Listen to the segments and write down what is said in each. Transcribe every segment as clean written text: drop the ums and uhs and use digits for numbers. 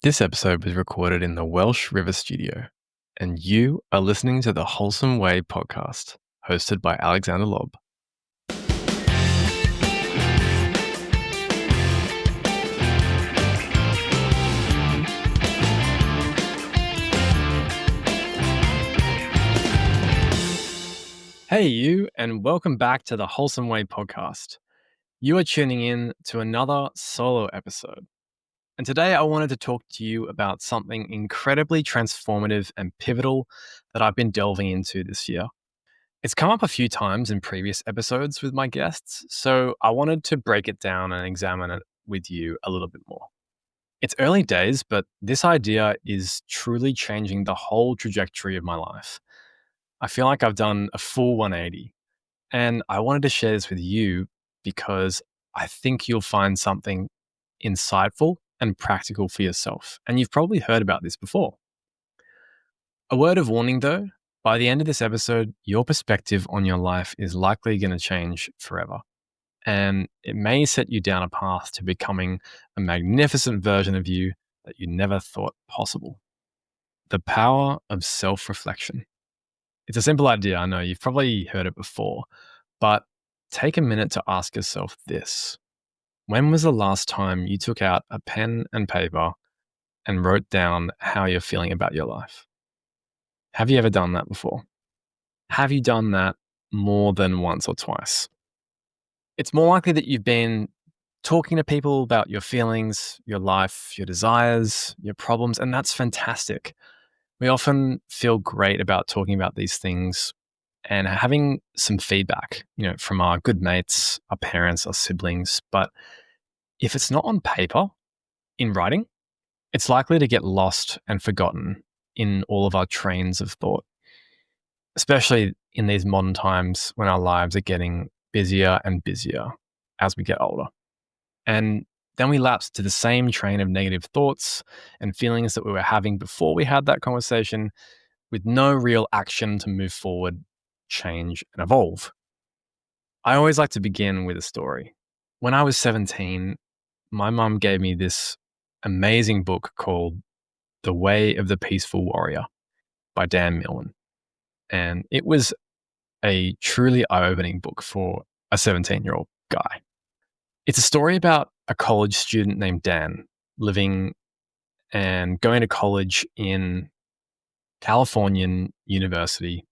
This episode was recorded in the Welsh River Studio, and you are listening to the Wholesome Way podcast, hosted by Alexander Lobb. Hey, you, and welcome back to the Wholesome Way podcast. You are tuning in to another solo episode. And today I wanted to talk to you about something incredibly transformative and pivotal that I've been delving into this year. It's come up a few times in previous episodes with my guests, so I wanted to break it down and examine it with you a little bit more. It's early days, but this idea is truly changing the whole trajectory of my life. I feel like I've done a full 180, and I wanted to share this with you because I think you'll find something insightful and practical for yourself. And you've probably heard about this before. A word of warning though, by the end of this episode, your perspective on your life is likely going to change forever. And it may set you down a path to becoming a magnificent version of you that you never thought possible. The power of self-reflection. It's a simple idea, I know you've probably heard it before, but take a minute to ask yourself this. When was the last time you took out a pen and paper and wrote down how you're feeling about your life? Have you ever done that before? Have you done that more than once or twice? It's more likely that you've been talking to people about your feelings, your life, your desires, your problems, and that's fantastic. We often feel great about talking about these things and having some feedback, from our good mates, our parents, our siblings. But if it's not on paper, in writing, it's likely to get lost and forgotten in all of our trains of thought, especially in these modern times when our lives are getting busier and busier as we get older. And then we lapse to the same train of negative thoughts and feelings that we were having before we had that conversation with no real action to move forward, change, and evolve. I always like to begin with a story. When I was 17, my mum gave me this amazing book called The Way of the Peaceful Warrior by Dan Millman. And it was a truly eye-opening book for a 17-year-old guy. It's a story about a college student named Dan living and going to college in Californian University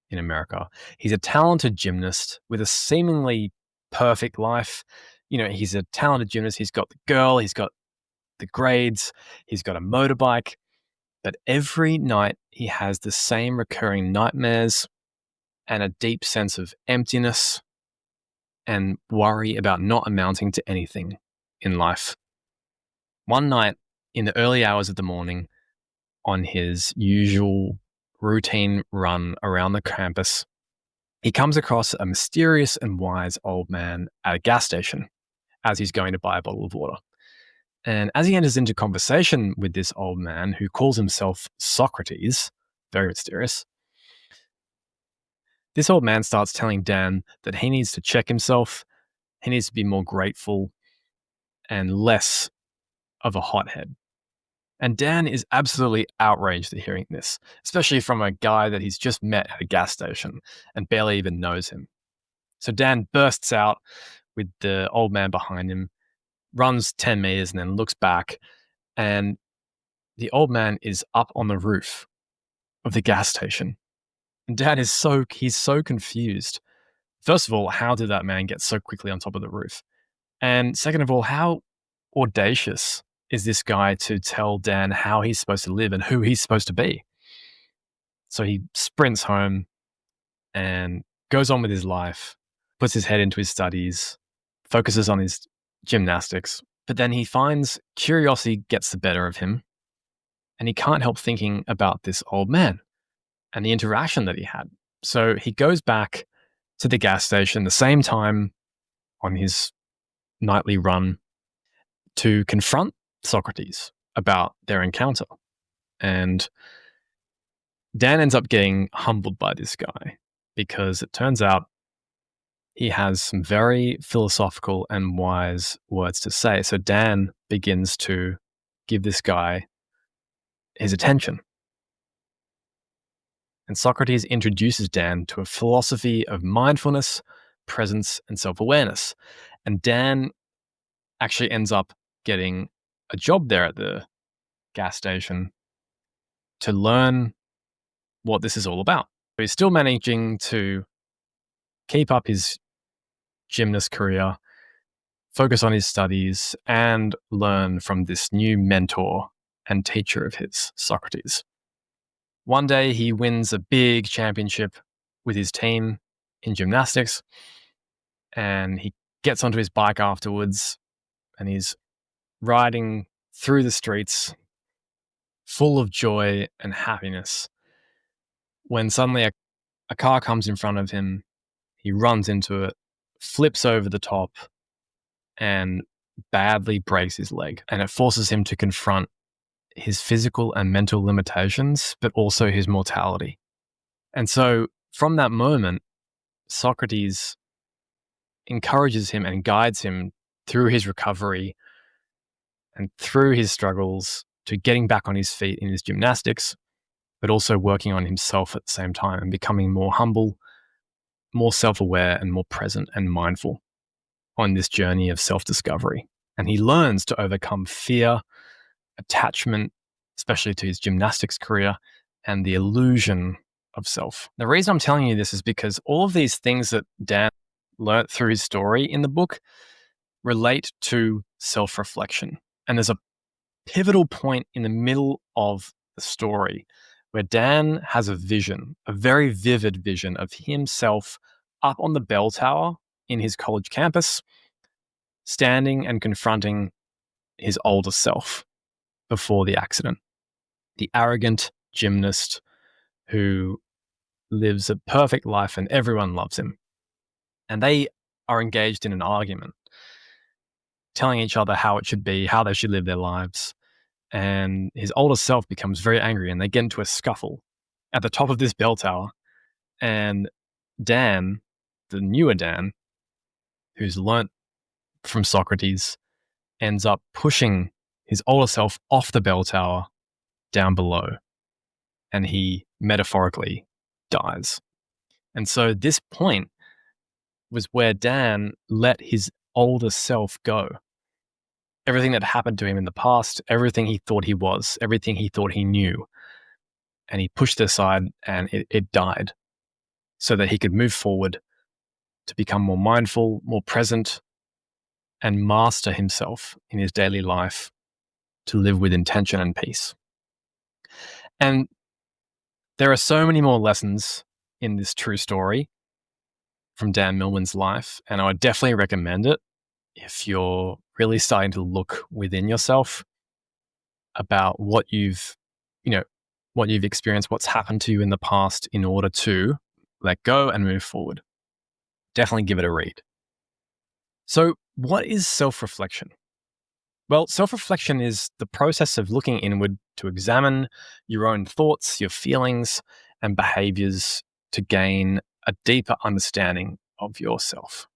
in America. He's a talented gymnast with a seemingly perfect life. He's a talented gymnast. He's got the girl, he's got the grades, he's got a motorbike. But every night he has the same recurring nightmares and a deep sense of emptiness and worry about not amounting to anything in life. One night in the early hours of the morning, on his usual routine run around the campus, he comes across a mysterious and wise old man at a gas station as he's going to buy a bottle of water. And as he enters into conversation with this old man who calls himself Socrates, very mysterious, this old man starts telling Dan that he needs to check himself, he needs to be more grateful and less of a hothead. And Dan is absolutely outraged at hearing this, especially from a guy that he's just met at a gas station and barely even knows him. So Dan bursts out with the old man behind him, runs 10 meters and then looks back, and the old man is up on the roof of the gas station. And Dan is he's so confused. First of all, how did that man get so quickly on top of the roof? And second of all, how audacious is this guy to tell Dan how he's supposed to live and who he's supposed to be? So he sprints home and goes on with his life, puts his head into his studies, focuses on his gymnastics. But then he finds curiosity gets the better of him, and he can't help thinking about this old man and the interaction that he had. So he goes back to the gas station the same time on his nightly run to confront Socrates about their encounter. And Dan ends up getting humbled by this guy because it turns out he has some very philosophical and wise words to say. So Dan begins to give this guy his attention. And Socrates introduces Dan to a philosophy of mindfulness, presence, and self awareness. And Dan actually ends up getting a job there at the gas station to learn what this is all about. He's still managing to keep up his gymnast career, focus on his studies, and learn from this new mentor and teacher of his, Socrates. One day he wins a big championship with his team in gymnastics, and he gets onto his bike afterwards and he's riding through the streets full of joy and happiness when suddenly a car comes in front of him. He runs into it, flips over the top, and badly breaks his leg. And it forces him to confront his physical and mental limitations, but also his mortality. And so from that moment, Socrates encourages him and guides him through his recovery and through his struggles to getting back on his feet in his gymnastics, but also working on himself at the same time and becoming more humble, more self-aware, and more present and mindful on this journey of self-discovery. And he learns to overcome fear, attachment, especially to his gymnastics career, and the illusion of self. The reason I'm telling you this is because all of these things that Dan learnt through his story in the book relate to self-reflection. And there's a pivotal point in the middle of the story where Dan has a vision, a very vivid vision of himself up on the bell tower in his college campus, standing and confronting his older self before the accident. The arrogant gymnast who lives a perfect life and everyone loves him. And they are engaged in an argument, telling each other how it should be, how they should live their lives. And his older self becomes very angry and they get into a scuffle at the top of this bell tower. And Dan, the newer Dan, who's learnt from Socrates, ends up pushing his older self off the bell tower down below. And he metaphorically dies. And so this point was where Dan let his older self go. Everything that happened to him in the past, everything he thought he was, everything he thought he knew, and he pushed it aside and it died so that he could move forward to become more mindful, more present, and master himself in his daily life to live with intention and peace. And there are so many more lessons in this true story from Dan Millman's life, and I would definitely recommend it if you're really starting to look within yourself about what you've experienced, what's happened to you in the past in order to let go and move forward. Definitely give it a read. So, what is self-reflection? Well, self-reflection is the process of looking inward to examine your own thoughts, your feelings, and behaviors to gain a deeper understanding of yourself.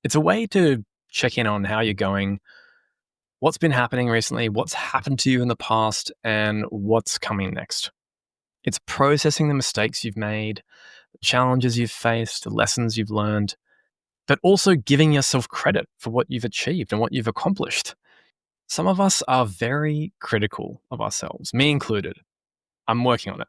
It's a way to check in on how you're going, what's been happening recently, what's happened to you in the past, and what's coming next. It's processing the mistakes you've made, the challenges you've faced, the lessons you've learned, but also giving yourself credit for what you've achieved and what you've accomplished. Some of us are very critical of ourselves, me included. I'm working on it.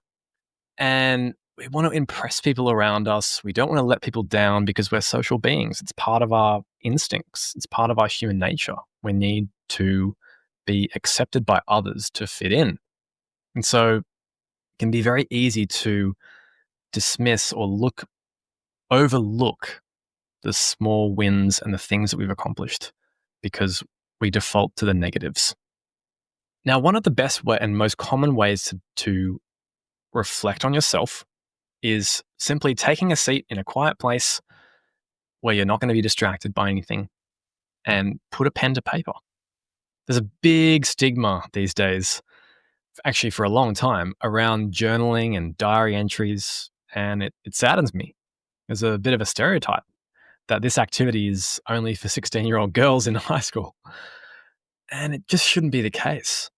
And we want to impress people around us. We don't want to let people down because we're social beings. It's part of our instincts. It's part of our human nature. We need to be accepted by others to fit in. And so it can be very easy to dismiss or overlook the small wins and the things that we've accomplished because we default to the negatives. Now, one of the best and most common ways to reflect on yourself is simply taking a seat in a quiet place where you're not going to be distracted by anything and put a pen to paper. There's a big stigma these days, actually for a long time, around journaling and diary entries, and it saddens me. There's a bit of a stereotype that this activity is only for 16-year-old girls in high school. And it just shouldn't be the case.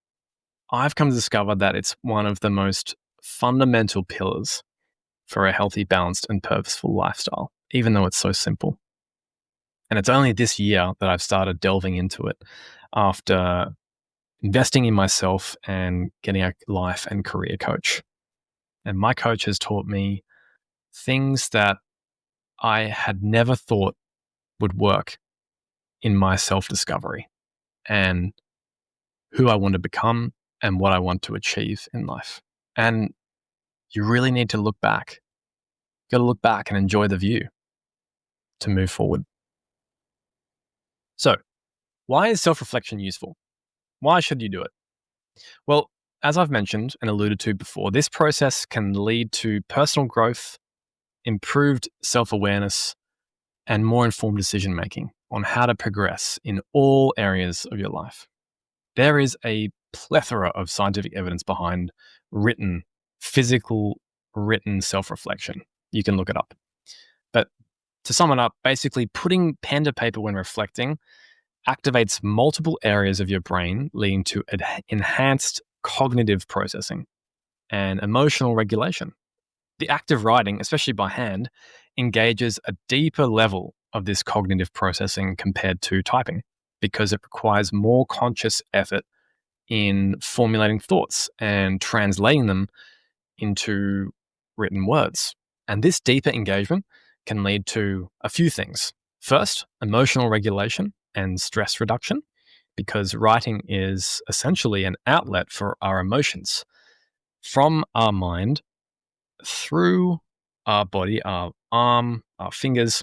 I've come to discover that it's one of the most fundamental pillars for a healthy, balanced, and purposeful lifestyle, even though it's so simple. And it's only this year that I've started delving into it after investing in myself and getting a life and career coach. And my coach has taught me things that I had never thought would work in my self discovery and who I want to become and what I want to achieve in life. And you really need to look back. You got to look back and enjoy the view to move forward. So, why is self reflection useful? Why should you do it? Well, as I've mentioned and alluded to before, this process can lead to personal growth, improved self awareness, and more informed decision making on how to progress in all areas of your life. There is a plethora of scientific evidence behind physical written self reflection. You can look it up. But to sum it up, basically putting pen to paper when reflecting activates multiple areas of your brain, leading to enhanced cognitive processing and emotional regulation. The act of writing, especially by hand, engages a deeper level of this cognitive processing compared to typing because it requires more conscious effort in formulating thoughts and translating them into written words. And this deeper engagement can lead to a few things. First, emotional regulation and stress reduction, because writing is essentially an outlet for our emotions from our mind through our body, our arm, our fingers,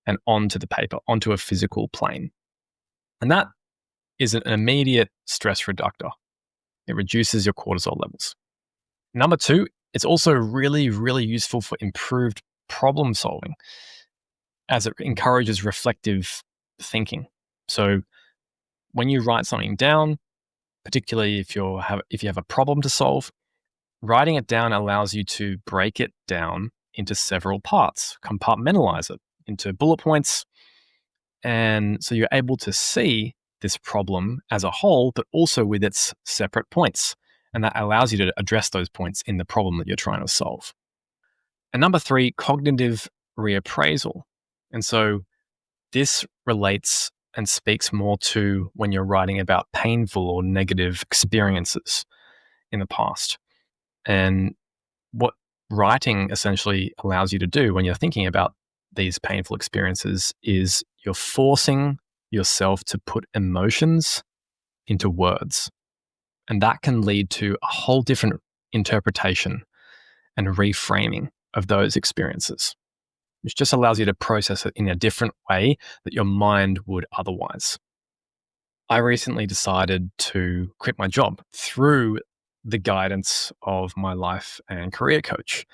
and onto the paper, onto a physical plane. And that is an immediate stress reductor. It reduces your cortisol levels. Number two, it's also really, really useful for improved problem solving as it encourages reflective thinking. So when you write something down, particularly if you have a problem to solve, writing it down allows you to break it down into several parts, compartmentalize it into bullet points. And so you're able to see this problem as a whole, but also with its separate points. And that allows you to address those points in the problem that you're trying to solve. And number three, cognitive reappraisal. And so this relates and speaks more to when you're writing about painful or negative experiences in the past. And what writing essentially allows you to do when you're thinking about these painful experiences is you're forcing yourself to put emotions into words. And that can lead to a whole different interpretation and reframing of those experiences, which just allows you to process it in a different way that your mind would otherwise. I recently decided to quit my job through the guidance of my life and career coach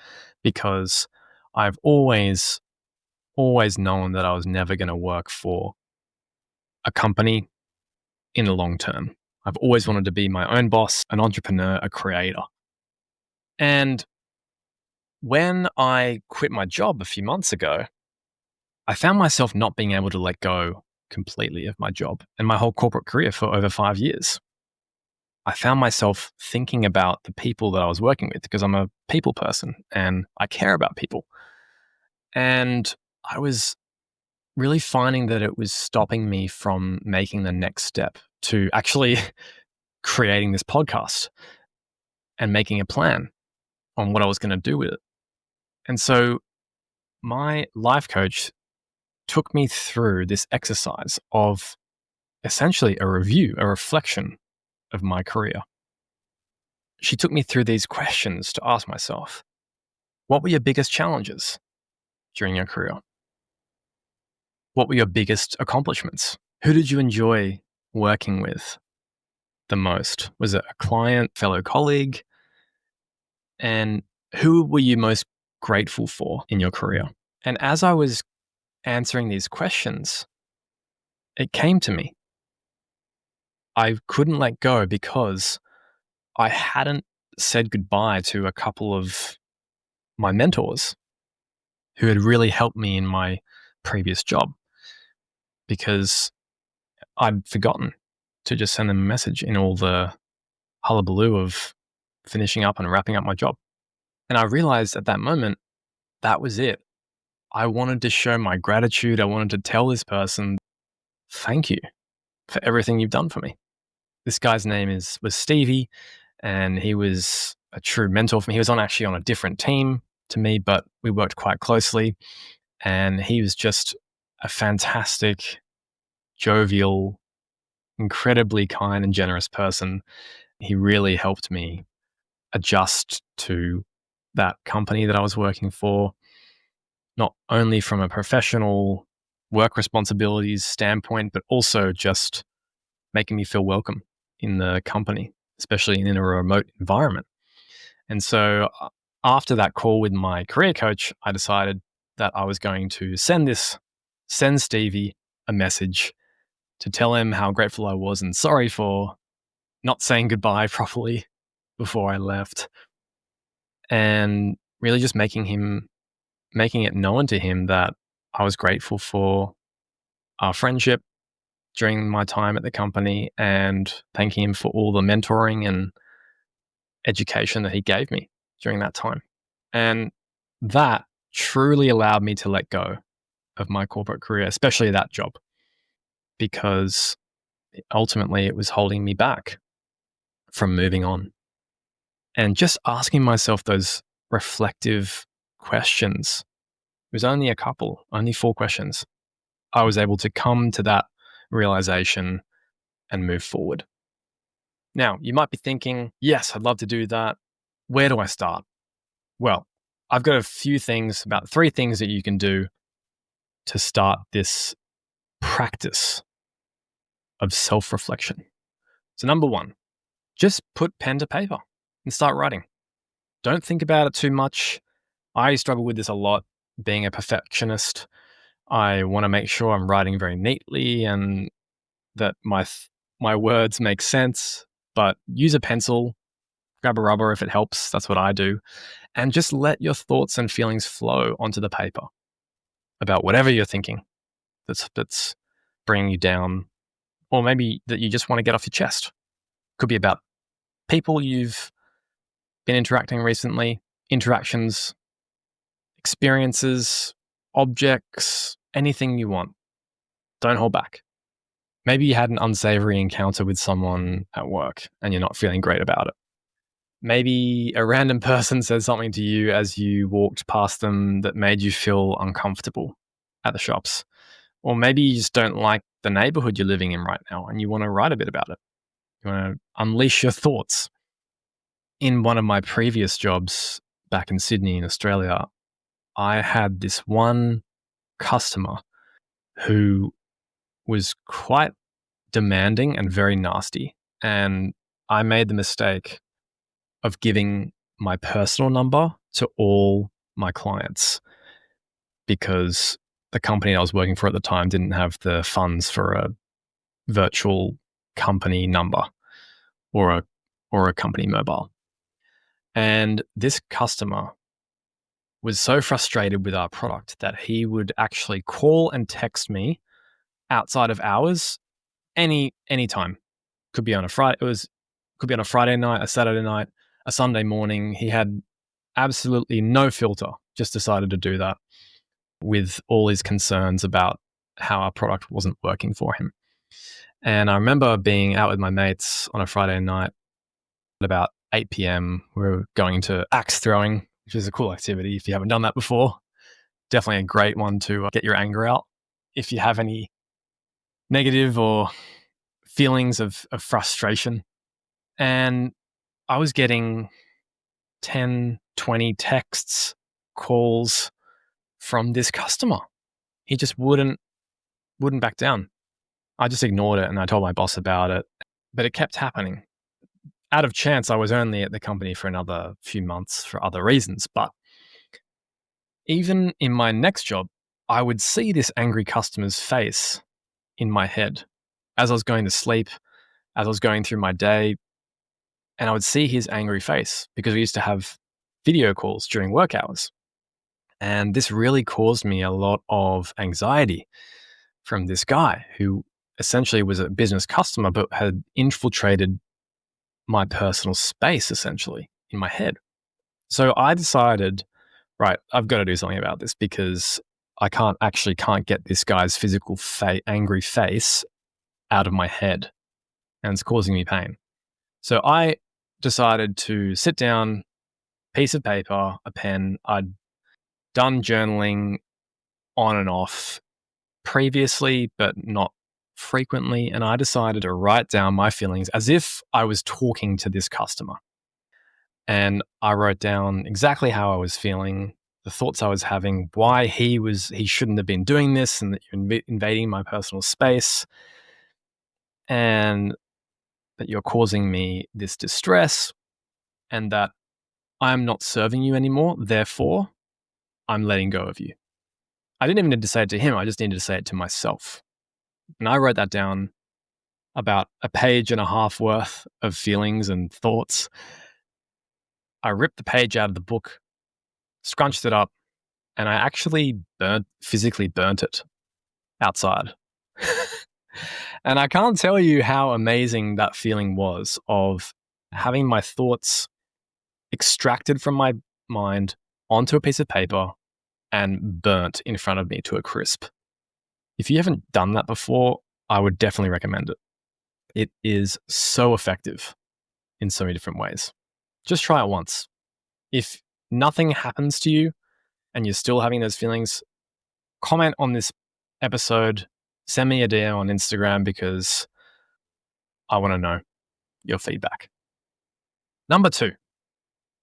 because I've always known that I was never going to work for a company in the long term. I've always wanted to be my own boss, an entrepreneur, a creator. And when I quit my job a few months ago, I found myself not being able to let go completely of my job and my whole corporate career for over 5 years. I found myself thinking about the people that I was working with because I'm a people person and I care about people. And I was really finding that it was stopping me from making the next step to actually creating this podcast and making a plan on what I was going to do with it. And so my life coach took me through this exercise of essentially a review, a reflection of my career. She took me through these questions to ask myself, what were your biggest challenges during your career? What were your biggest accomplishments? Who did you enjoy working with the most? Was it a client, fellow colleague? And who were you most grateful for in your career? And as I was answering these questions, it came to me. I couldn't let go because I hadn't said goodbye to a couple of my mentors who had really helped me in my previous job because I'd forgotten to just send them a message in all the hullabaloo of finishing up and wrapping up my job. And I realized at that moment, that was it. I wanted to show my gratitude. I wanted to tell this person, thank you for everything you've done for me. This guy's name was Stevie, and he was a true mentor for me. He was actually on a different team to me, but we worked quite closely. And he was just a fantastic, jovial, incredibly kind and generous person. He really helped me adjust to that company that I was working for, not only from a professional work responsibilities standpoint, but also just making me feel welcome in the company, especially in a remote environment. And so after that call with my career coach, I decided that I was going to send Stevie a message to tell him how grateful I was and sorry for not saying goodbye properly before I left, and really just making it known to him that I was grateful for our friendship during my time at the company and thanking him for all the mentoring and education that he gave me during that time. And that truly allowed me to let go of my corporate career, especially that job, because ultimately it was holding me back from moving on. And just asking myself those reflective questions, it was only a couple, only 4 questions. I was able to come to that realization and move forward. Now, you might be thinking, yes, I'd love to do that. Where do I start? Well, I've got a few things, about 3 things that you can do to start this practice of self reflection. So, number 1, just put pen to paper and start writing. Don't think about it too much. I struggle with this a lot, being a perfectionist. I want to make sure I'm writing very neatly and that my words make sense, but use a pencil, grab a rubber if it helps. That's what I do. And just let your thoughts and feelings flow onto the paper about whatever you're thinking that's bringing you down, or maybe that you just want to get off your chest. Could be about people you've been interacting recently, interactions, experiences, objects, anything you want. Don't hold back. Maybe you had an unsavory encounter with someone at work and you're not feeling great about it. Maybe a random person said something to you as you walked past them that made you feel uncomfortable at the shops. Or maybe you just don't like the neighborhood you're living in right now and you want to write a bit about it. You want to unleash your thoughts. In one of my previous jobs back in Sydney in Australia, I had this one customer who was quite demanding and very nasty. And I made the mistake of giving my personal number to all my clients because the company I was working for at the time didn't have the funds for a virtual company number or a company mobile. And this customer was so frustrated with our product that he would actually call and text me outside of hours any time. Could be on a Friday. Could be on a Friday night, a Saturday night, a Sunday morning. He had absolutely no filter. Just decided to do that with all his concerns about how our product wasn't working for him. And I remember being out with my mates on a Friday night at about 8 p.m. We were going to axe throwing, which is a cool activity if you haven't done that before. Definitely a great one to get your anger out. If you have any negative or feelings of frustration. And I was getting 10, 20 texts, calls from this customer. He just wouldn't back down. I just ignored it and I told my boss about it, but it kept happening. Out of chance, I was only at the company for another few months for other reasons, but even in my next job, I would see this angry customer's face in my head as I was going to sleep, as I was going through my day, and I would see his angry face because we used to have video calls during work hours. And this really caused me a lot of anxiety from this guy who essentially was a business customer but had infiltrated my personal space, essentially, in my head. So I decided, right, I've got to do something about this because I can't get this guy's physical angry face out of my head, and it's causing me pain. So I decided to sit down, piece of paper, a pen. I'd done journaling on and off previously, but not frequently. And I decided to write down my feelings as if I was talking to this customer. And I wrote down exactly how I was feeling, the thoughts I was having, why he shouldn't have been doing this, and that you're invading my personal space, and that you're causing me this distress, and that I'm not serving you anymore. Therefore, I'm letting go of you. I didn't even need to say it to him. I just needed to say it to myself. And I wrote that down, about a page and a half worth of feelings and thoughts. I ripped the page out of the book, scrunched it up, and I actually physically burnt it outside. And I can't tell you how amazing that feeling was of having my thoughts extracted from my mind onto a piece of paper and burnt in front of me to a crisp. If you haven't done that before, I would definitely recommend it. It is so effective in so many different ways. Just try it once. If nothing happens to you and you're still having those feelings, comment on this episode, send me a DM on Instagram because I want to know your feedback. Number 2,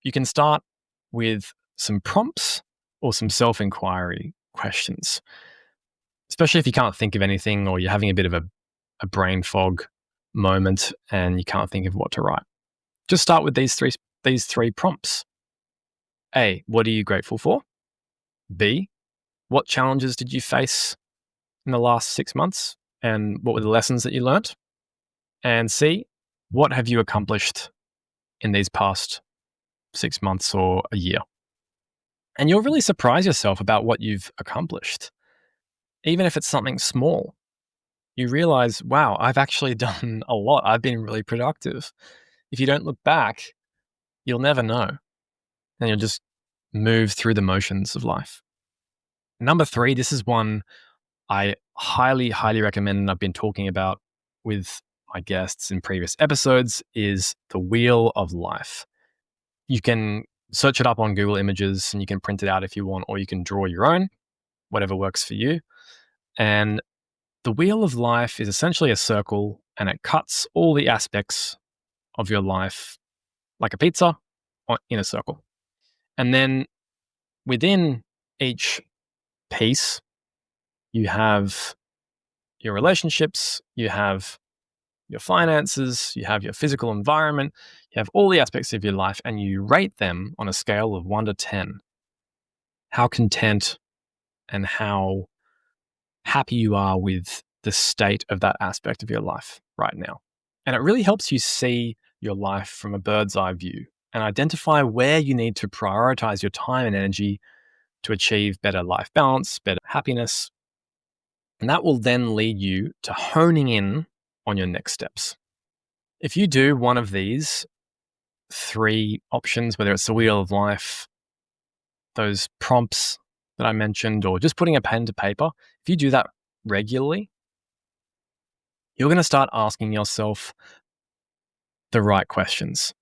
you can start with some prompts or some self-inquiry questions, especially if you can't think of anything or you're having a bit of a brain fog moment and you can't think of what to write. Just start with these three prompts. A, what are you grateful for? B, what challenges did you face in the last 6 months and what were the lessons that you learnt? And C, what have you accomplished in these past 6 months or a year? And you'll really surprise yourself about what you've accomplished. Even if it's something small, you realize, wow, I've actually done a lot. I've been really productive. If you don't look back, you'll never know. And you'll just move through the motions of life. Number 3, this is one I highly, highly recommend, and I've been talking about with my guests in previous episodes, is the Wheel of Life. You can search it up on Google Images and you can print it out if you want, or you can draw your own, whatever works for you. And the Wheel of Life is essentially a circle and it cuts all the aspects of your life like a pizza in a circle. And then within each piece, you have your relationships, you have your finances, you have your physical environment, you have all the aspects of your life, and you rate them on a scale of 1 to 10. How content and how happy you are with the state of that aspect of your life right now. And it really helps you see your life from a bird's eye view and identify where you need to prioritize your time and energy to achieve better life balance, better happiness. And that will then lead you to honing in on your next steps. If you do one of these 3 options, whether it's the Wheel of Life, those prompts that I mentioned, or just putting a pen to paper, if you do that regularly, you're going to start asking yourself the right questions,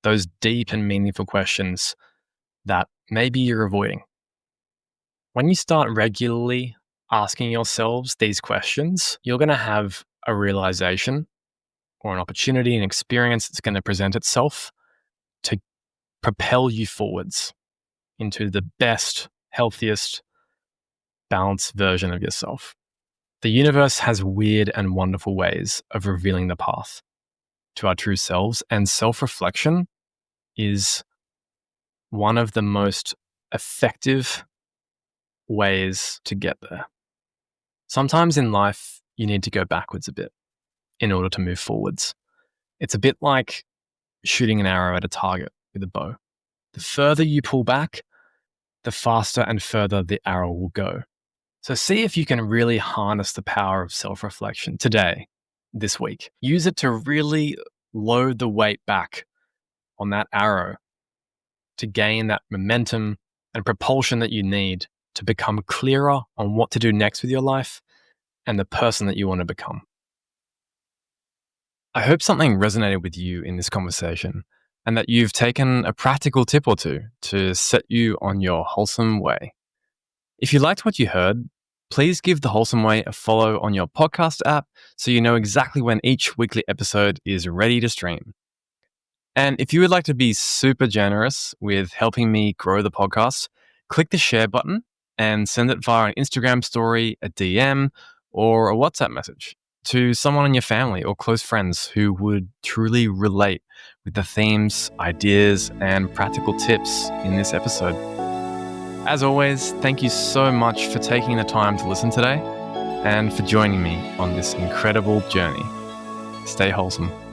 those deep and meaningful questions that maybe you're avoiding. When you start regularly asking yourselves these questions, you're going to have a realization or an opportunity, an experience that's going to present itself to propel you forwards into the best, healthiest, balanced version of yourself. The universe has weird and wonderful ways of revealing the path to our true selves, and self-reflection is one of the most effective ways to get there. Sometimes in life, you need to go backwards a bit in order to move forwards. It's a bit like shooting an arrow at a target with a bow. The further you pull back, the faster and further the arrow will go. So see if you can really harness the power of self-reflection today, this week. Use it to really load the weight back on that arrow to gain that momentum and propulsion that you need to become clearer on what to do next with your life and the person that you want to become. I hope something resonated with you in this conversation and that you've taken a practical tip or two to set you on your wholesome way. If you liked what you heard, please give The Wholesome Way a follow on your podcast app so you know exactly when each weekly episode is ready to stream. And if you would like to be super generous with helping me grow the podcast, click the share button and send it via an Instagram story, a DM, or a WhatsApp message to someone in your family or close friends who would truly relate with the themes, ideas, and practical tips in this episode. As always, thank you so much for taking the time to listen today and for joining me on this incredible journey. Stay wholesome.